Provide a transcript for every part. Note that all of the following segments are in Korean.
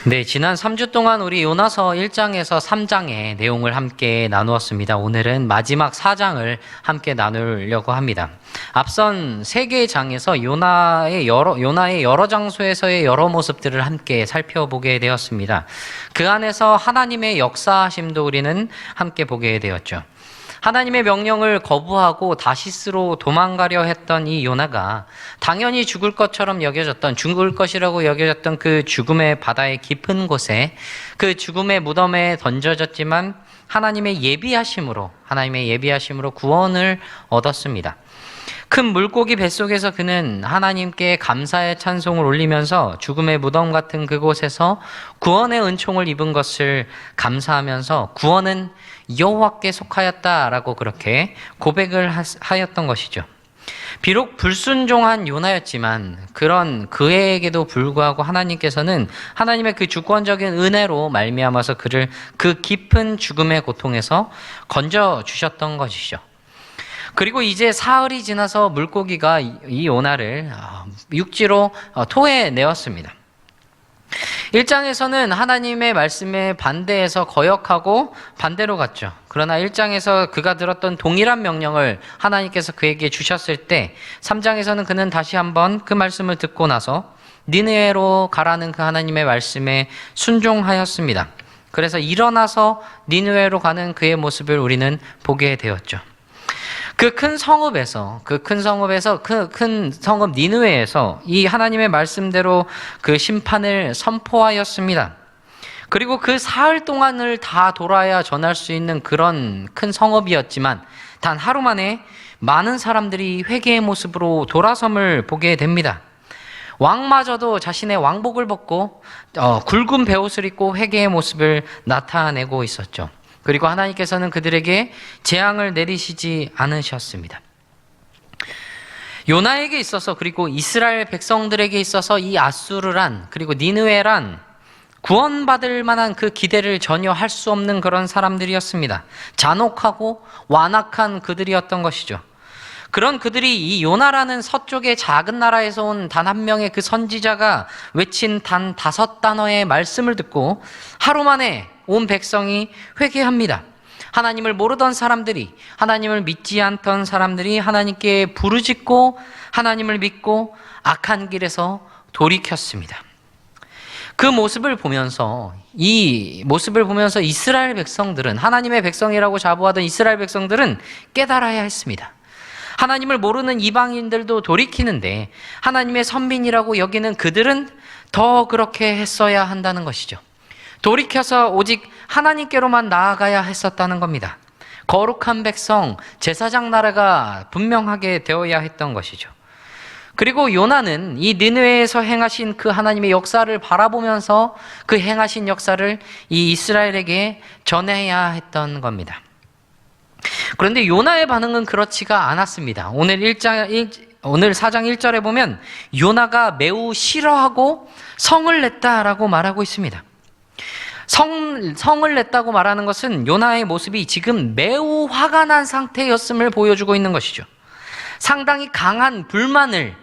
네, 지난 3주 동안 우리 요나서 1장에서 3장의 내용을 함께 나누었습니다. 오늘은 마지막 4장을 함께 나누려고 합니다. 앞선 3개의 장에서 요나의 여러 장소에서의 여러 모습들을 함께 살펴보게 되었습니다. 그 안에서 하나님의 역사하심도 우리는 함께 보게 되었죠. 하나님의 명령을 거부하고 다시스로 도망가려 했던 이 요나가 당연히 죽을 것이라고 여겨졌던 그 죽음의 바다의 깊은 곳에, 그 죽음의 무덤에 던져졌지만 하나님의 예비하심으로 구원을 얻었습니다. 큰 물고기 뱃속에서 그는 하나님께 감사의 찬송을 올리면서 죽음의 무덤 같은 그곳에서 구원의 은총을 입은 것을 감사하면서 구원은 여호와께 속하였다라고 그렇게 고백을 하였던 것이죠. 비록 불순종한 요나였지만 그런 그에게도 불구하고 하나님께서는 하나님의 그 주권적인 은혜로 말미암아서 그를 그 깊은 죽음의 고통에서 건져주셨던 것이죠. 그리고 이제 사흘이 지나서 물고기가 이 요나를 육지로 토해내었습니다. 1장에서는 하나님의 말씀에 반대해서 거역하고 반대로 갔죠. 그러나 1장에서 그가 들었던 동일한 명령을 하나님께서 그에게 주셨을 때 3장에서는 그는 다시 한번 그 말씀을 듣고 나서 니느웨로 가라는 그 하나님의 말씀에 순종하였습니다. 그래서 일어나서 니느웨로 가는 그의 모습을 우리는 보게 되었죠. 그 큰 성읍 니느웨에서 이 하나님의 말씀대로 그 심판을 선포하였습니다. 그리고 그 사흘 동안을 다 돌아야 전할 수 있는 그런 큰 성읍이었지만 단 하루 만에 많은 사람들이 회개의 모습으로 돌아섬을 보게 됩니다. 왕마저도 자신의 왕복을 벗고 굵은 베옷을 입고 회개의 모습을 나타내고 있었죠. 그리고 하나님께서는 그들에게 재앙을 내리시지 않으셨습니다. 요나에게 있어서 그리고 이스라엘 백성들에게 있어서 이 아수르란 그리고 니느웨란 구원받을 만한 그 기대를 전혀 할 수 없는 그런 사람들이었습니다. 잔혹하고 완악한 그들이었던 것이죠. 그런 그들이 이 요나라는 서쪽의 작은 나라에서 온 단 한 명의 그 선지자가 외친 단 5단어의 말씀을 듣고 하루 만에 온 백성이 회개합니다. 하나님을 모르던 사람들이, 하나님을 믿지 않던 사람들이 하나님께 부르짖고 하나님을 믿고 악한 길에서 돌이켰습니다. 그 모습을 보면서 이스라엘 백성들은, 하나님의 백성이라고 자부하던 이스라엘 백성들은 깨달아야 했습니다. 하나님을 모르는 이방인들도 돌이키는데 하나님의 선민이라고 여기는 그들은 더 그렇게 했어야 한다는 것이죠. 돌이켜서 오직 하나님께로만 나아가야 했었다는 겁니다. 거룩한 백성, 제사장 나라가 분명하게 되어야 했던 것이죠. 그리고 요나는 이 니느웨에서 행하신 그 하나님의 역사를 바라보면서 그 행하신 역사를 이 이스라엘에게 전해야 했던 겁니다. 그런데 요나의 반응은 그렇지가 않았습니다. 오늘 4장 1절에 보면 요나가 매우 싫어하고 성을 냈다라고 말하고 있습니다. 성을 냈다고 말하는 것은 요나의 모습이 지금 매우 화가 난 상태였음을 보여주고 있는 것이죠. 상당히 강한 불만을,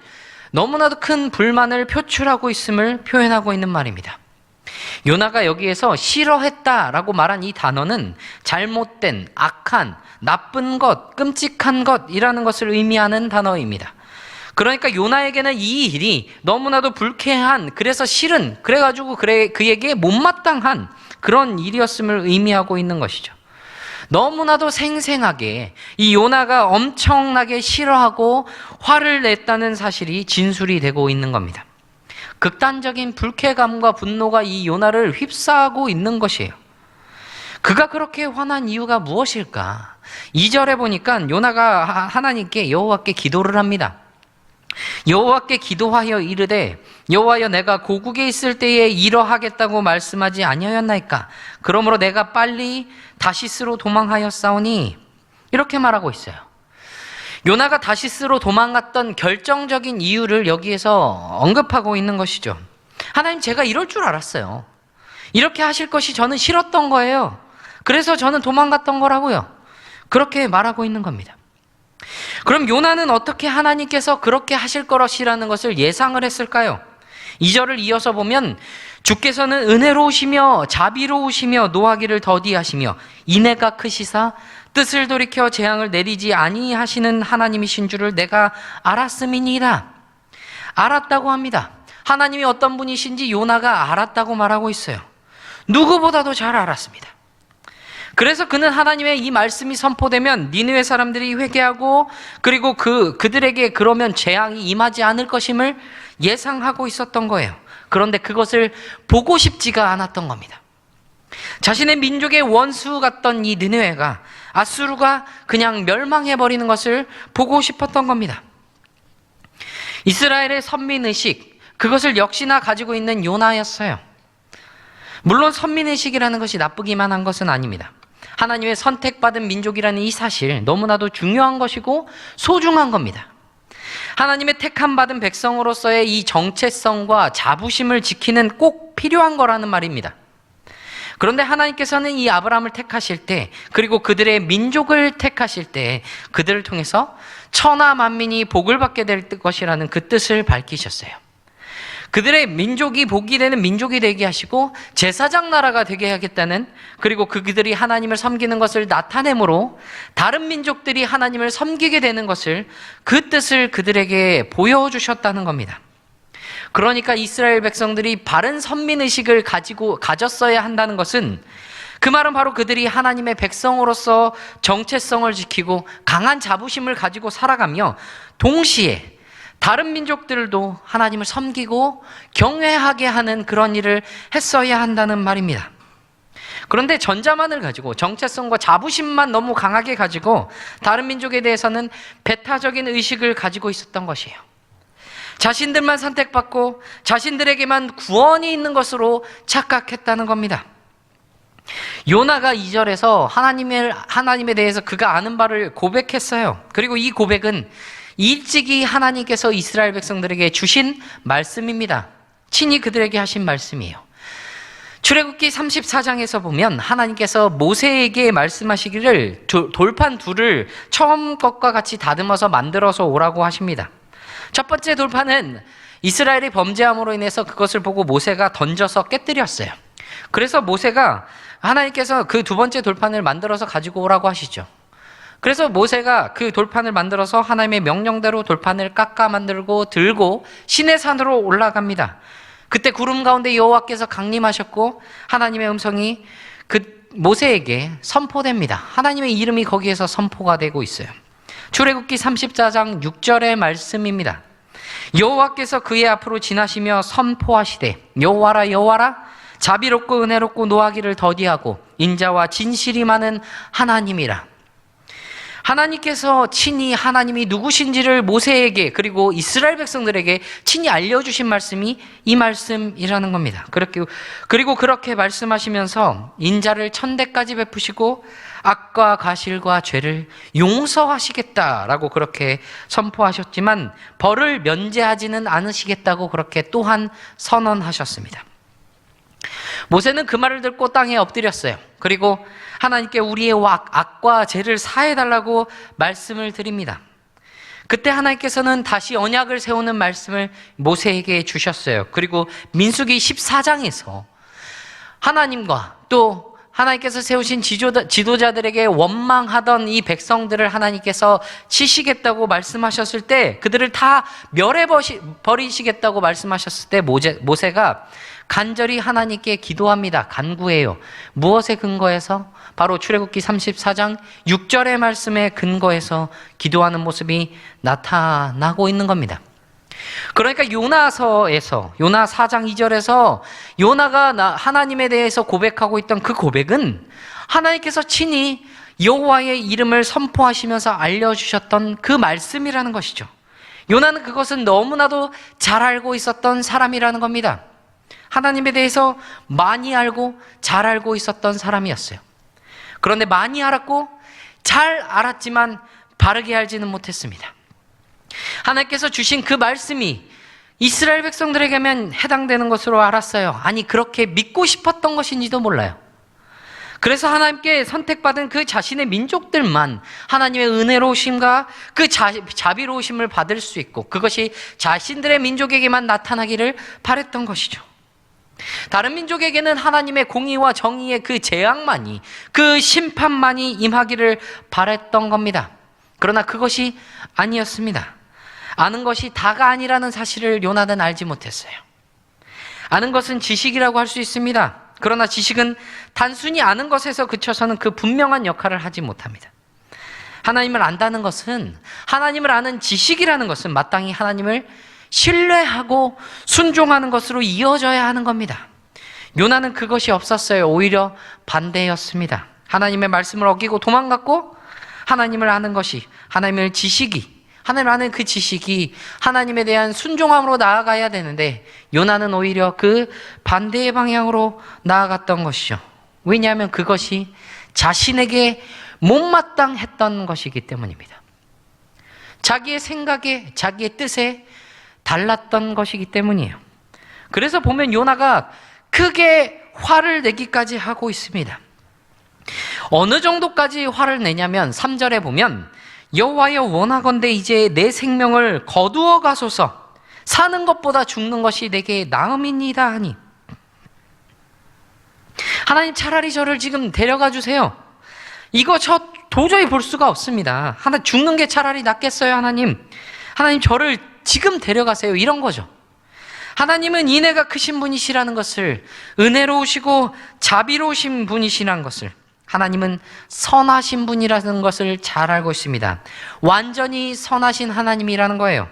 너무나도 큰 불만을 표출하고 있음을 표현하고 있는 말입니다. 요나가 여기에서 싫어했다라고 말한 이 단어는 잘못된, 악한, 나쁜 것, 끔찍한 것이라는 것을 의미하는 단어입니다. 그러니까 요나에게는 이 일이 너무나도 불쾌한, 그래서 싫은, 그래가지고 그에게 못마땅한 그런 일이었음을 의미하고 있는 것이죠. 너무나도 생생하게 이 요나가 엄청나게 싫어하고 화를 냈다는 사실이 진술이 되고 있는 겁니다. 극단적인 불쾌감과 분노가 이 요나를 휩싸고 있는 것이에요. 그가 그렇게 화난 이유가 무엇일까? 2절에 보니까 요나가 하나님께, 여호와께 기도를 합니다. 여호와께 기도하여 이르되 여호와여, 내가 고국에 있을 때에 이러하겠다고 말씀하지 아니하였나이까? 그러므로 내가 빨리 다시스로 도망하였사오니, 이렇게 말하고 있어요. 요나가 다시스로 도망갔던 결정적인 이유를 여기에서 언급하고 있는 것이죠. 하나님, 제가 이럴 줄 알았어요. 이렇게 하실 것이 저는 싫었던 거예요. 그래서 저는 도망갔던 거라고요. 그렇게 말하고 있는 겁니다. 그럼 요나는 어떻게 하나님께서 그렇게 하실 것이라는 것을 예상을 했을까요? 2절을 이어서 보면 주께서는 은혜로우시며 자비로우시며 노하기를 더디하시며 인애가 크시사 뜻을 돌이켜 재앙을 내리지 아니하시는 하나님이신 줄을 내가 알았음이니이다. 알았다고 합니다. 하나님이 어떤 분이신지 요나가 알았다고 말하고 있어요. 누구보다도 잘 알았습니다. 그래서 그는 하나님의 이 말씀이 선포되면 니느웨 사람들이 회개하고 그리고 그들에게 그러면 재앙이 임하지 않을 것임을 예상하고 있었던 거예요. 그런데 그것을 보고 싶지가 않았던 겁니다. 자신의 민족의 원수 같던 이 니느웨가 아수르가 그냥 멸망해버리는 것을 보고 싶었던 겁니다. 이스라엘의 선민의식, 그것을 역시나 가지고 있는 요나였어요. 물론 선민의식이라는 것이 나쁘기만 한 것은 아닙니다. 하나님의 선택받은 민족이라는 이 사실 너무나도 중요한 것이고 소중한 겁니다. 하나님의 택함 받은 백성으로서의 이 정체성과 자부심을 지키는 꼭 필요한 거라는 말입니다. 그런데 하나님께서는 이 아브라함을 택하실 때, 그리고 그들의 민족을 택하실 때 그들을 통해서 천하 만민이 복을 받게 될 것이라는 그 뜻을 밝히셨어요. 그들의 민족이 복이 되는 민족이 되게 하시고 제사장 나라가 되게 하겠다는, 그리고 그들이 하나님을 섬기는 것을 나타내므로 다른 민족들이 하나님을 섬기게 되는 것을, 그 뜻을 그들에게 보여주셨다는 겁니다. 그러니까 이스라엘 백성들이 바른 선민의식을 가졌어야 한다는 것은, 그 말은 바로 그들이 하나님의 백성으로서 정체성을 지키고 강한 자부심을 가지고 살아가며 동시에 다른 민족들도 하나님을 섬기고 경외하게 하는 그런 일을 했어야 한다는 말입니다. 그런데 전자만을 가지고 정체성과 자부심만 너무 강하게 가지고 다른 민족에 대해서는 배타적인 의식을 가지고 있었던 것이에요. 자신들만 선택받고 자신들에게만 구원이 있는 것으로 착각했다는 겁니다. 요나가 2절에서 하나님에 대해서 그가 아는 바를 고백했어요. 그리고 이 고백은 일찍이 하나님께서 이스라엘 백성들에게 주신 말씀입니다. 친히 그들에게 하신 말씀이에요. 출애굽기 34장에서 보면 하나님께서 모세에게 말씀하시기를 돌판 둘을 처음 것과 같이 다듬어서 만들어서 오라고 하십니다. 첫 번째 돌판은 이스라엘이 범죄함으로 인해서 그것을 보고 모세가 던져서 깨뜨렸어요. 그래서 모세가, 하나님께서 그 두 번째 돌판을 만들어서 가지고 오라고 하시죠. 그래서 모세가 그 돌판을 만들어서 하나님의 명령대로 돌판을 깎아 만들고 들고 시내산으로 올라갑니다. 그때 구름 가운데 여호와께서 강림하셨고 하나님의 음성이 그 모세에게 선포됩니다. 하나님의 이름이 거기에서 선포가 되고 있어요. 출애굽기 34장 6절의 말씀입니다. 여호와께서 그의 앞으로 지나시며 선포하시되 여호와라 여호와라 자비롭고 은혜롭고 노하기를 더디하고 인자와 진실이 많은 하나님이라. 하나님께서 친히 하나님이 누구신지를 모세에게 그리고 이스라엘 백성들에게 친히 알려주신 말씀이 이 말씀이라는 겁니다. 그리고 그렇게 말씀하시면서 인자를 천대까지 베푸시고 악과 가실과 죄를 용서하시겠다라고 그렇게 선포하셨지만 벌을 면제하지는 않으시겠다고 그렇게 또한 선언하셨습니다. 모세는 그 말을 듣고 땅에 엎드렸어요. 그리고 하나님께 우리의 악과 죄를 사해달라고 말씀을 드립니다. 그때 하나님께서는 다시 언약을 세우는 말씀을 모세에게 주셨어요. 그리고 민수기 14장에서 하나님과 또 하나님께서 세우신 지도자들에게 원망하던 이 백성들을 하나님께서 치시겠다고 말씀하셨을 때, 그들을 다 멸해버리시겠다고 말씀하셨을 때 모세가 간절히 하나님께 기도합니다. 간구해요. 무엇에 근거해서? 바로 출애굽기 34장 6절의 말씀에 근거해서 기도하는 모습이 나타나고 있는 겁니다. 그러니까 요나서에서, 요나 4장 2절에서 요나가 하나님에 대해서 고백하고 있던 그 고백은 하나님께서 친히 여호와의 이름을 선포하시면서 알려주셨던 그 말씀이라는 것이죠. 요나는 그것은 너무나도 잘 알고 있었던 사람이라는 겁니다. 하나님에 대해서 많이 알고 잘 알고 있었던 사람이었어요. 그런데 많이 알았고 잘 알았지만 바르게 알지는 못했습니다. 하나님께서 주신 그 말씀이 이스라엘 백성들에게만 해당되는 것으로 알았어요. 아니, 그렇게 믿고 싶었던 것인지도 몰라요. 그래서 하나님께 선택받은 그 자신의 민족들만 하나님의 은혜로우심과 그 자비로우심을 받을 수 있고 그것이 자신들의 민족에게만 나타나기를 바랬던 것이죠. 다른 민족에게는 하나님의 공의와 정의의 그 재앙만이, 그 심판만이 임하기를 바랬던 겁니다. 그러나 그것이 아니었습니다. 아는 것이 다가 아니라는 사실을 요나는 알지 못했어요. 아는 것은 지식이라고 할 수 있습니다. 그러나 지식은 단순히 아는 것에서 그쳐서는 그 분명한 역할을 하지 못합니다. 하나님을 안다는 것은, 하나님을 아는 지식이라는 것은 마땅히 하나님을 신뢰하고 순종하는 것으로 이어져야 하는 겁니다. 요나는 그것이 없었어요. 오히려 반대였습니다. 하나님의 말씀을 어기고 도망갔고, 하나님을 아는 것이, 하나님을 아는 그 지식이 하나님에 대한 순종함으로 나아가야 되는데, 요나는 오히려 그 반대의 방향으로 나아갔던 것이죠. 왜냐하면 그것이 자신에게 못마땅했던 것이기 때문입니다. 자기의 생각에, 자기의 뜻에 달랐던 것이기 때문이에요. 그래서 보면 요나가 크게 화를 내기까지 하고 있습니다. 어느 정도까지 화를 내냐면 3절에 보면 여호와여 원하건대 이제 내 생명을 거두어 가소서, 사는 것보다 죽는 것이 내게 나음이니이다 하니. 하나님, 차라리 저를 지금 데려가 주세요. 이거 저 도저히 볼 수가 없습니다. 죽는 게 차라리 낫겠어요. 하나님 저를 지금 데려가세요. 이런 거죠. 하나님은 인애가 크신 분이시라는 것을, 은혜로우시고 자비로우신 분이시라는 것을, 하나님은 선하신 분이라는 것을 잘 알고 있습니다. 완전히 선하신 하나님이라는 거예요.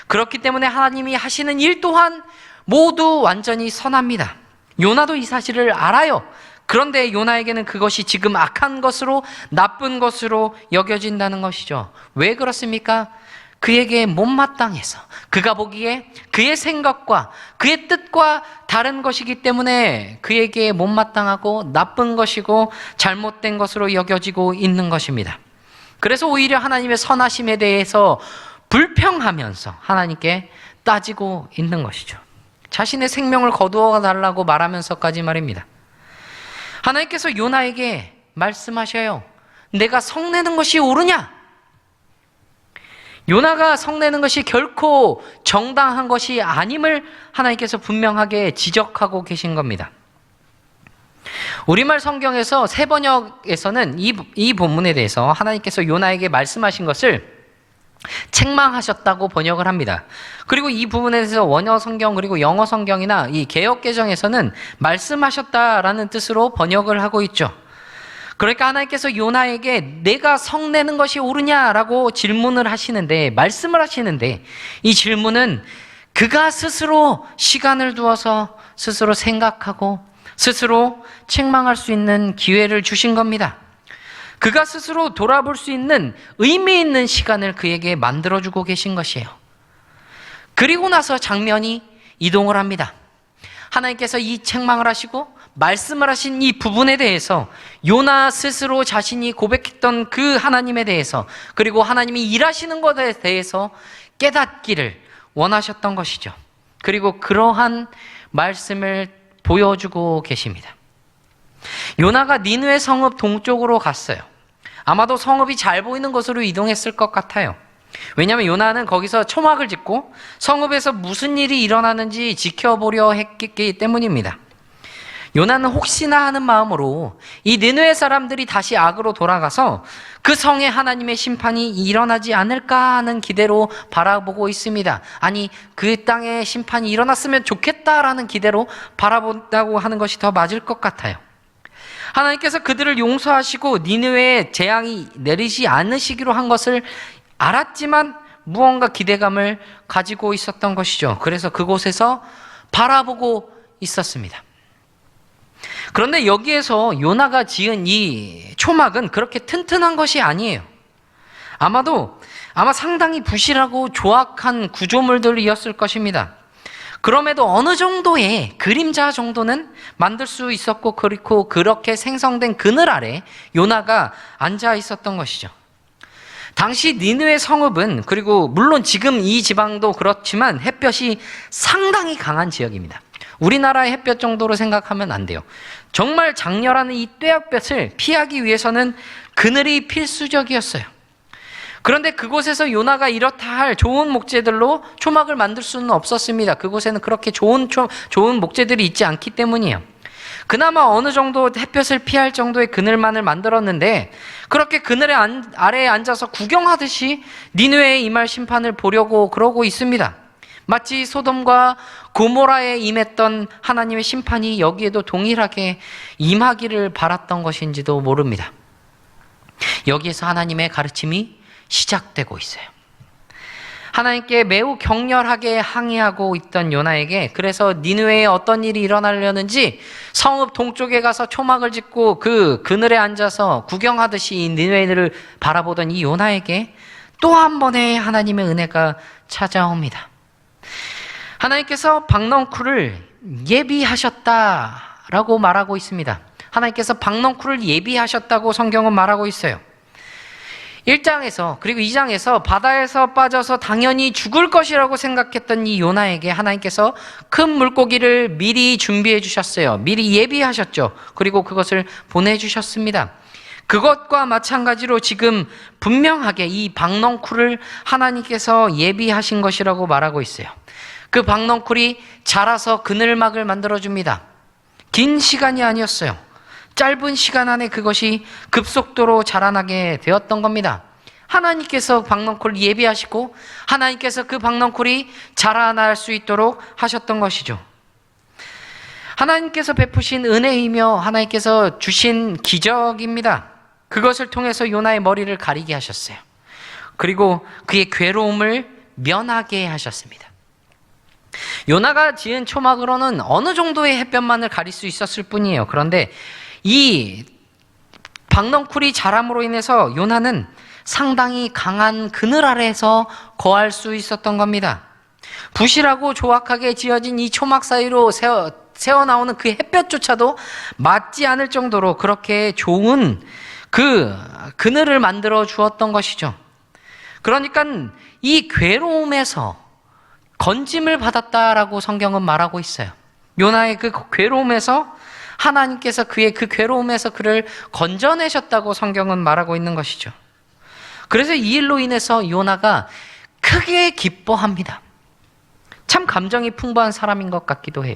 그렇기 때문에 하나님이 하시는 일 또한 모두 완전히 선합니다. 요나도 이 사실을 알아요. 그런데 요나에게는 그것이 지금 악한 것으로, 나쁜 것으로 여겨진다는 것이죠. 왜 그렇습니까? 그에게 못마땅해서, 그가 보기에 그의 생각과 그의 뜻과 다른 것이기 때문에 그에게 못마땅하고 나쁜 것이고 잘못된 것으로 여겨지고 있는 것입니다. 그래서 오히려 하나님의 선하심에 대해서 불평하면서 하나님께 따지고 있는 것이죠. 자신의 생명을 거두어 달라고 말하면서까지 말입니다. 하나님께서 요나에게 말씀하셔요. 내가 성내는 것이 옳으냐? 요나가 성내는 것이 결코 정당한 것이 아님을 하나님께서 분명하게 지적하고 계신 겁니다. 우리말 성경에서 새 번역에서는 이 본문에 대해서 하나님께서 요나에게 말씀하신 것을 책망하셨다고 번역을 합니다. 그리고 이 부분에 대해서 원어 성경 그리고 영어 성경이나 이 개역 개정에서는 말씀하셨다라는 뜻으로 번역을 하고 있죠. 그러니까 하나님께서 요나에게 내가 성내는 것이 옳으냐라고 질문을 하시는데, 말씀을 하시는데, 이 질문은 그가 스스로 시간을 두어서 스스로 생각하고 스스로 책망할 수 있는 기회를 주신 겁니다. 그가 스스로 돌아볼 수 있는 의미 있는 시간을 그에게 만들어주고 계신 것이에요. 그리고 나서 장면이 이동을 합니다. 하나님께서 이 책망을 하시고 말씀을 하신 이 부분에 대해서 요나 스스로 자신이 고백했던 그 하나님에 대해서, 그리고 하나님이 일하시는 것에 대해서 깨닫기를 원하셨던 것이죠. 그리고 그러한 말씀을 보여주고 계십니다. 요나가 니느웨 성읍 동쪽으로 갔어요. 아마도 성읍이 잘 보이는 곳으로 이동했을 것 같아요. 왜냐하면 요나는 거기서 초막을 짓고 성읍에서 무슨 일이 일어나는지 지켜보려 했기 때문입니다. 요나는 혹시나 하는 마음으로 이 니느웨 사람들이 다시 악으로 돌아가서 그 성에 하나님의 심판이 일어나지 않을까 하는 기대로 바라보고 있습니다. 아니, 그 땅에 심판이 일어났으면 좋겠다라는 기대로 바라본다고 하는 것이 더 맞을 것 같아요. 하나님께서 그들을 용서하시고 니느웨에 재앙이 내리지 않으시기로 한 것을 알았지만 무언가 기대감을 가지고 있었던 것이죠. 그래서 그곳에서 바라보고 있었습니다. 그런데 여기에서 요나가 지은 이 초막은 그렇게 튼튼한 것이 아니에요. 아마 상당히 부실하고 조악한 구조물들이었을 것입니다. 그럼에도 어느 정도의 그림자 정도는 만들 수 있었고, 그리고 그렇게 생성된 그늘 아래 요나가 앉아 있었던 것이죠. 당시 니느웨 성읍은, 그리고 물론 지금 이 지방도 그렇지만 햇볕이 상당히 강한 지역입니다. 우리나라의 햇볕 정도로 생각하면 안 돼요. 정말 장렬한 이 떼약볕을 피하기 위해서는 그늘이 필수적이었어요. 그런데 그곳에서 요나가 이렇다 할 좋은 목재들로 초막을 만들 수는 없었습니다. 그곳에는 그렇게 좋은 목재들이 있지 않기 때문이에요. 그나마 어느 정도 햇볕을 피할 정도의 그늘만을 만들었는데 그렇게 그늘의 아래에 앉아서 구경하듯이 니느웨에 임할 심판을 보려고 그러고 있습니다. 마치 소돔과 고모라에 임했던 하나님의 심판이 여기에도 동일하게 임하기를 바랐던 것인지도 모릅니다. 여기에서 하나님의 가르침이 시작되고 있어요. 하나님께 매우 격렬하게 항의하고 있던 요나에게 그래서 니느웨에 어떤 일이 일어나려는지 성읍 동쪽에 가서 초막을 짓고 그 그늘에 앉아서 구경하듯이 이 니느웨를 바라보던 이 요나에게 또 한 번의 하나님의 은혜가 찾아옵니다. 하나님께서 박넝쿨을 예비하셨다라고 말하고 있습니다. 하나님께서 박넝쿨을 예비하셨다고 성경은 말하고 있어요. 1장에서 그리고 2장에서 바다에서 빠져서 당연히 죽을 것이라고 생각했던 이 요나에게 하나님께서 큰 물고기를 미리 준비해 주셨어요. 미리 예비하셨죠. 그리고 그것을 보내주셨습니다. 그것과 마찬가지로 지금 분명하게 이 박넝쿨을 하나님께서 예비하신 것이라고 말하고 있어요. 그 박넝쿨이 자라서 그늘막을 만들어줍니다. 긴 시간이 아니었어요. 짧은 시간 안에 그것이 급속도로 자라나게 되었던 겁니다. 하나님께서 박넝쿨을 예비하시고 하나님께서 그 박넝쿨이 자라날 수 있도록 하셨던 것이죠. 하나님께서 베푸신 은혜이며 하나님께서 주신 기적입니다. 그것을 통해서 요나의 머리를 가리게 하셨어요. 그리고 그의 괴로움을 면하게 하셨습니다. 요나가 지은 초막으로는 어느 정도의 햇볕만을 가릴 수 있었을 뿐이에요. 그런데 이 박넝쿨이 자람으로 인해서 요나는 상당히 강한 그늘 아래에서 거할 수 있었던 겁니다. 부실하고 조악하게 지어진 이 초막 사이로 새어나오는 그 햇볕조차도 맞지 않을 정도로 그렇게 좋은 그 그늘을 만들어 주었던 것이죠. 그러니까 이 괴로움에서 건짐을 받았다라고 성경은 말하고 있어요. 요나의 그 괴로움에서 하나님께서 그의 그 괴로움에서 그를 건져내셨다고 성경은 말하고 있는 것이죠. 그래서 이 일로 인해서 요나가 크게 기뻐합니다. 참 감정이 풍부한 사람인 것 같기도 해요.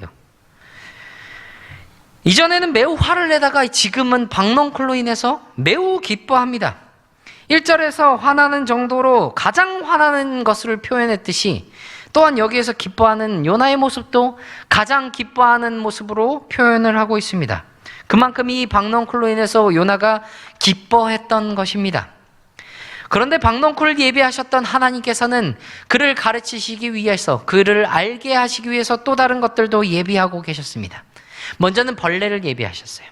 이전에는 매우 화를 내다가 지금은 박넝쿨로 인해서 매우 기뻐합니다. 1절에서 화나는 정도로 가장 화나는 것을 표현했듯이 또한 여기에서 기뻐하는 요나의 모습도 가장 기뻐하는 모습으로 표현을 하고 있습니다. 그만큼 이 박넝쿨로 인해서 요나가 기뻐했던 것입니다. 그런데 박넝쿨을 예비하셨던 하나님께서는 그를 가르치시기 위해서 그를 알게 하시기 위해서 또 다른 것들도 예비하고 계셨습니다. 먼저는 벌레를 예비하셨어요.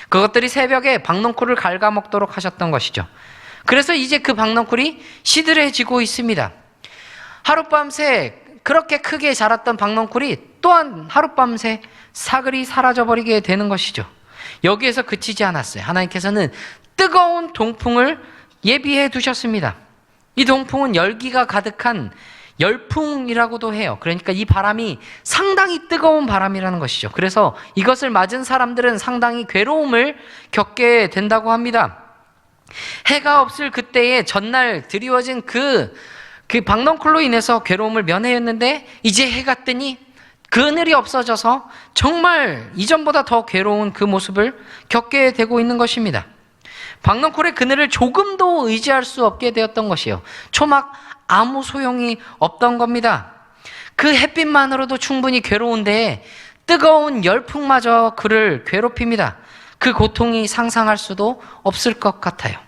그것들이 새벽에 박넝쿨을 갉아먹도록 하셨던 것이죠. 그래서 이제 그 박넝쿨이 시들해지고 있습니다. 하룻밤새 그렇게 크게 자랐던 박넝쿨이 또한 하룻밤새 사글이 사라져버리게 되는 것이죠. 여기에서 그치지 않았어요. 하나님께서는 뜨거운 동풍을 예비해 두셨습니다. 이 동풍은 열기가 가득한 열풍이라고도 해요. 그러니까 이 바람이 상당히 뜨거운 바람이라는 것이죠. 그래서 이것을 맞은 사람들은 상당히 괴로움을 겪게 된다고 합니다. 해가 없을 그때에 전날 드리워진 그 박넝쿨로 인해서 괴로움을 면했는데 이제 해가 뜨니 그늘이 없어져서 정말 이전보다 더 괴로운 그 모습을 겪게 되고 있는 것입니다. 박넝쿨의 그늘을 조금도 의지할 수 없게 되었던 것이에요. 초막 아무 소용이 없던 겁니다. 그 햇빛만으로도 충분히 괴로운데 뜨거운 열풍마저 그를 괴롭힙니다. 그 고통이 상상할 수도 없을 것 같아요.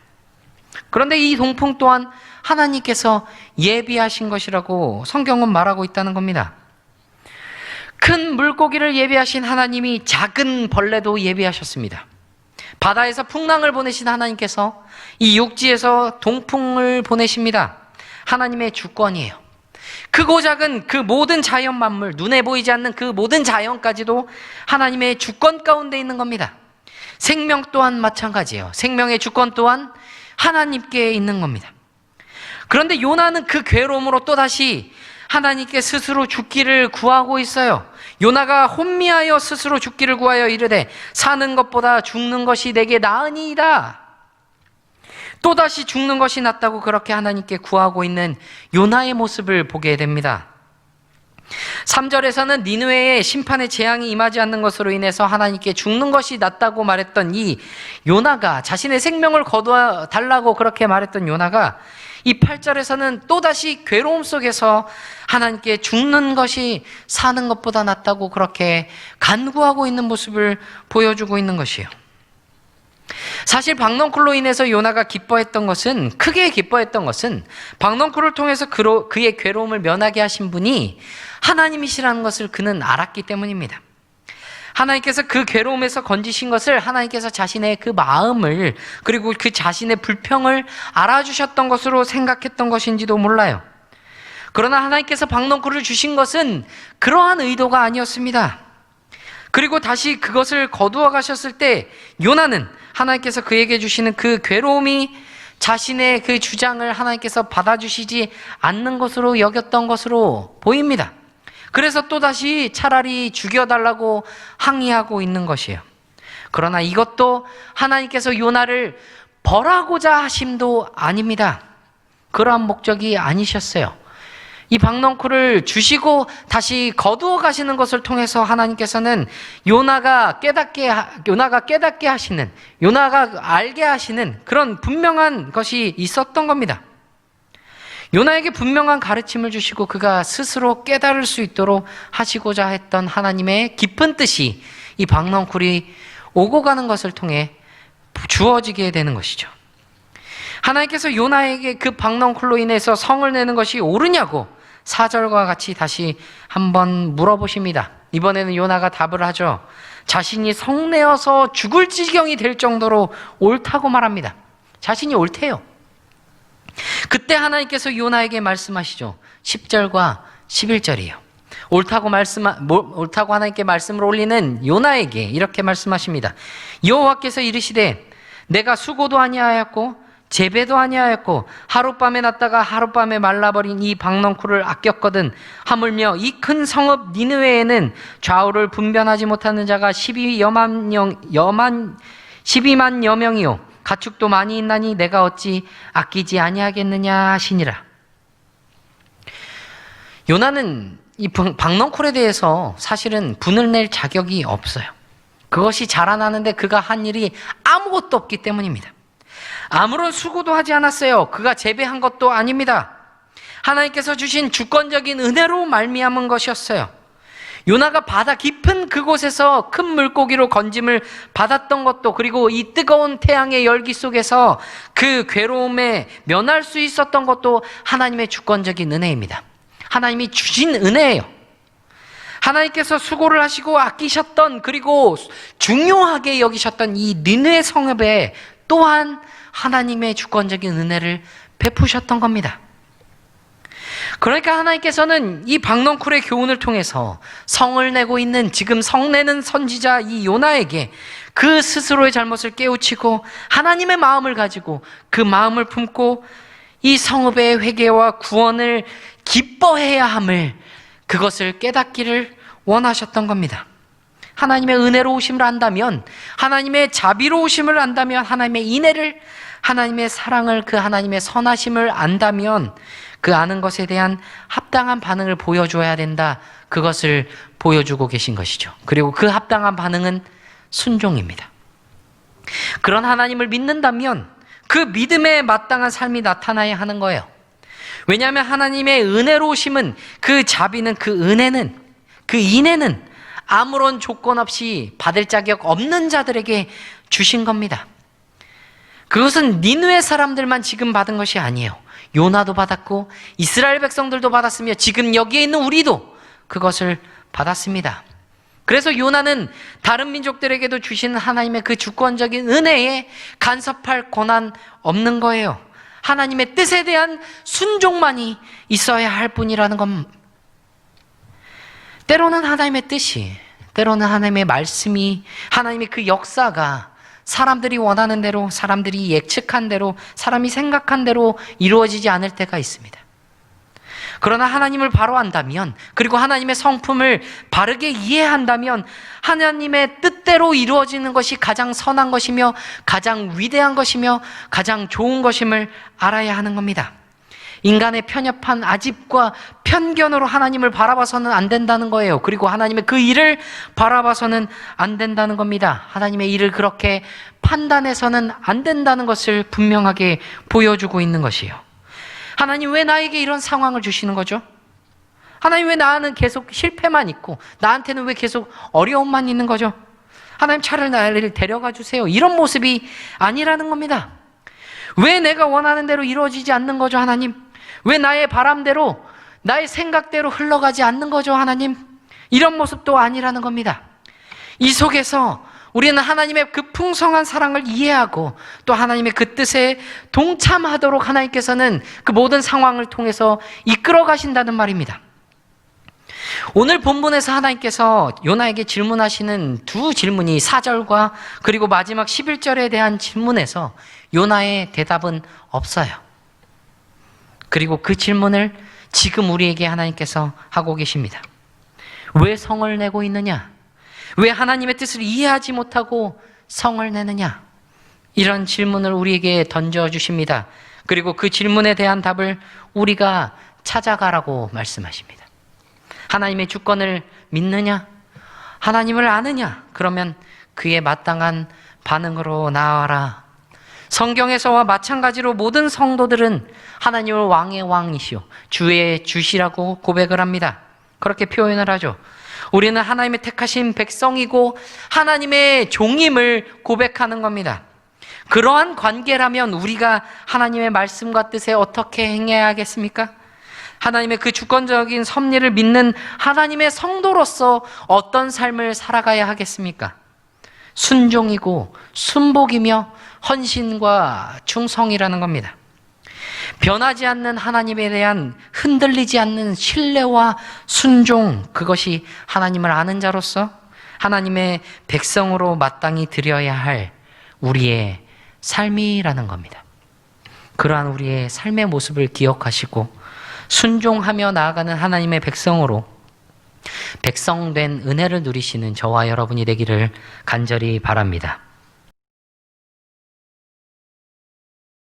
그런데 이 동풍 또한 하나님께서 예비하신 것이라고 성경은 말하고 있다는 겁니다. 큰 물고기를 예비하신 하나님이 작은 벌레도 예비하셨습니다. 바다에서 풍랑을 보내신 하나님께서 이 육지에서 동풍을 보내십니다. 하나님의 주권이에요. 크고 작은 그 모든 자연 만물, 눈에 보이지 않는 그 모든 자연까지도 하나님의 주권 가운데 있는 겁니다. 생명 또한 마찬가지예요. 생명의 주권 또한 하나님께 있는 겁니다. 그런데 요나는 그 괴로움으로 또다시 하나님께 스스로 죽기를 구하고 있어요. 요나가 혼미하여 스스로 죽기를 구하여 이르되 사는 것보다 죽는 것이 내게 나으니이다. 또다시 죽는 것이 낫다고 그렇게 하나님께 구하고 있는 요나의 모습을 보게 됩니다. 3절에서는 니느웨의 심판의 재앙이 임하지 않는 것으로 인해서 하나님께 죽는 것이 낫다고 말했던 이 요나가, 자신의 생명을 거두어 달라고 그렇게 말했던 요나가, 이 8절에서는 또다시 괴로움 속에서 하나님께 죽는 것이 사는 것보다 낫다고 그렇게 간구하고 있는 모습을 보여주고 있는 것이에요. 사실 박넝쿨로 인해서 요나가 크게 기뻐했던 것은 박넝쿨을 통해서 그의 괴로움을 면하게 하신 분이 하나님이시라는 것을 그는 알았기 때문입니다. 하나님께서 그 괴로움에서 건지신 것을 하나님께서 자신의 그 마음을, 그리고 그 자신의 불평을 알아주셨던 것으로 생각했던 것인지도 몰라요. 그러나 하나님께서 박넝쿨을 주신 것은 그러한 의도가 아니었습니다. 그리고 다시 그것을 거두어 가셨을 때 요나는 하나님께서 그에게 주시는 그 괴로움이 자신의 그 주장을 하나님께서 받아주시지 않는 것으로 여겼던 것으로 보입니다. 그래서 또다시 차라리 죽여달라고 항의하고 있는 것이에요. 그러나 이것도 하나님께서 요나를 벌하고자 하심도 아닙니다. 그러한 목적이 아니셨어요. 이 박넝쿨을 주시고 다시 거두어 가시는 것을 통해서 하나님께서는 요나가 깨닫게 하시는, 요나가 알게 하시는 그런 분명한 것이 있었던 겁니다. 요나에게 분명한 가르침을 주시고 그가 스스로 깨달을 수 있도록 하시고자 했던 하나님의 깊은 뜻이 이 박넝쿨이 오고 가는 것을 통해 주어지게 되는 것이죠. 하나님께서 요나에게 그 박넝쿨로 인해서 성을 내는 것이 옳으냐고 4절과 같이 다시 한번 물어보십니다. 이번에는 요나가 답을 하죠. 자신이 성내어서 죽을 지경이 될 정도로 옳다고 말합니다. 자신이 옳대요. 그때 하나님께서 요나에게 말씀하시죠. 10절과 11절이에요. 옳다고 하나님께 말씀을 올리는 요나에게 이렇게 말씀하십니다. 여호와께서 이르시되 내가 수고도 아니하였고 재배도 아니하였고 하룻밤에 났다가 하룻밤에 말라버린 이 박넝쿨을 아꼈거든. 하물며 이 큰 성읍 니느웨에는 좌우를 분변하지 못하는 자가 12만 여명이요 가축도 많이 있나니 내가 어찌 아끼지 아니하겠느냐 하시니라. 요나는 이 박넝쿨에 대해서 사실은 분을 낼 자격이 없어요. 그것이 자라나는데 그가 한 일이 아무것도 없기 때문입니다. 아무런 수고도 하지 않았어요. 그가 재배한 것도 아닙니다. 하나님께서 주신 주권적인 은혜로 말미암은 것이었어요. 요나가 바다 깊은 그곳에서 큰 물고기로 건짐을 받았던 것도, 그리고 이 뜨거운 태양의 열기 속에서 그 괴로움에 면할 수 있었던 것도 하나님의 주권적인 은혜입니다. 하나님이 주신 은혜예요. 하나님께서 수고를 하시고 아끼셨던, 그리고 중요하게 여기셨던 이 니느웨 성읍에 또한 하나님의 주권적인 은혜를 베푸셨던 겁니다. 그러니까 하나님께서는 이 박넝쿨의 교훈을 통해서 성을 내고 있는, 지금 성내는 선지자 이 요나에게 그 스스로의 잘못을 깨우치고 하나님의 마음을 가지고 그 마음을 품고 이 성읍의 회개와 구원을 기뻐해야 함을, 그것을 깨닫기를 원하셨던 겁니다. 하나님의 은혜로우심을 안다면, 하나님의 자비로우심을 안다면, 하나님의 인애를, 하나님의 사랑을, 그 하나님의 선하심을 안다면 그 아는 것에 대한 합당한 반응을 보여줘야 된다. 그것을 보여주고 계신 것이죠. 그리고 그 합당한 반응은 순종입니다. 그런 하나님을 믿는다면 그 믿음에 마땅한 삶이 나타나야 하는 거예요. 왜냐하면 하나님의 은혜로우심은, 그 자비는, 그 은혜는, 그 인애는 아무런 조건 없이 받을 자격 없는 자들에게 주신 겁니다. 그것은 니느웨 사람들만 지금 받은 것이 아니에요. 요나도 받았고 이스라엘 백성들도 받았으며 지금 여기에 있는 우리도 그것을 받았습니다. 그래서 요나는 다른 민족들에게도 주시는 하나님의 그 주권적인 은혜에 간섭할 권한 없는 거예요. 하나님의 뜻에 대한 순종만이 있어야 할 뿐이라는 것. 때로는 하나님의 뜻이, 때로는 하나님의 말씀이, 하나님의 그 역사가 사람들이 원하는 대로, 사람들이 예측한 대로, 사람이 생각한 대로 이루어지지 않을 때가 있습니다. 그러나 하나님을 바로 안다면, 그리고 하나님의 성품을 바르게 이해한다면 하나님의 뜻대로 이루어지는 것이 가장 선한 것이며 가장 위대한 것이며 가장 좋은 것임을 알아야 하는 겁니다. 인간의 편협한 아집과 편견으로 하나님을 바라봐서는 안 된다는 거예요. 그리고 하나님의 그 일을 바라봐서는 안 된다는 겁니다. 하나님의 일을 그렇게 판단해서는 안 된다는 것을 분명하게 보여주고 있는 것이에요. 하나님 왜 나에게 이런 상황을 주시는 거죠? 하나님 왜 나는 계속 실패만 있고 나한테는 왜 계속 어려움만 있는 거죠? 하나님 차라리 나를 데려가 주세요. 이런 모습이 아니라는 겁니다. 왜 내가 원하는 대로 이루어지지 않는 거죠, 하나님? 왜 나의 바람대로, 나의 생각대로 흘러가지 않는 거죠, 하나님? 이런 모습도 아니라는 겁니다. 이 속에서 우리는 하나님의 그 풍성한 사랑을 이해하고 또 하나님의 그 뜻에 동참하도록 하나님께서는 그 모든 상황을 통해서 이끌어 가신다는 말입니다. 오늘 본문에서 하나님께서 요나에게 질문하시는 두 질문이 4절과 그리고 마지막 11절에 대한 질문에서 요나의 대답은 없어요. 그리고 그 질문을 지금 우리에게 하나님께서 하고 계십니다. 왜 성을 내고 있느냐? 왜 하나님의 뜻을 이해하지 못하고 성을 내느냐? 이런 질문을 우리에게 던져주십니다. 그리고 그 질문에 대한 답을 우리가 찾아가라고 말씀하십니다. 하나님의 주권을 믿느냐? 하나님을 아느냐? 그러면 그에 마땅한 반응으로 나아가라. 성경에서와 마찬가지로 모든 성도들은 하나님을 왕의 왕이시오, 주의 주시라고 고백을 합니다. 그렇게 표현을 하죠. 우리는 하나님의 택하신 백성이고 하나님의 종임을 고백하는 겁니다. 그러한 관계라면 우리가 하나님의 말씀과 뜻에 어떻게 행해야 하겠습니까? 하나님의 그 주권적인 섭리를 믿는 하나님의 성도로서 어떤 삶을 살아가야 하겠습니까? 순종이고 순복이며 헌신과 충성이라는 겁니다. 변하지 않는 하나님에 대한 흔들리지 않는 신뢰와 순종, 그것이 하나님을 아는 자로서 하나님의 백성으로 마땅히 드려야 할 우리의 삶이라는 겁니다. 그러한 우리의 삶의 모습을 기억하시고 순종하며 나아가는 하나님의 백성으로 백성된 은혜를 누리시는 저와 여러분이 되기를 간절히 바랍니다.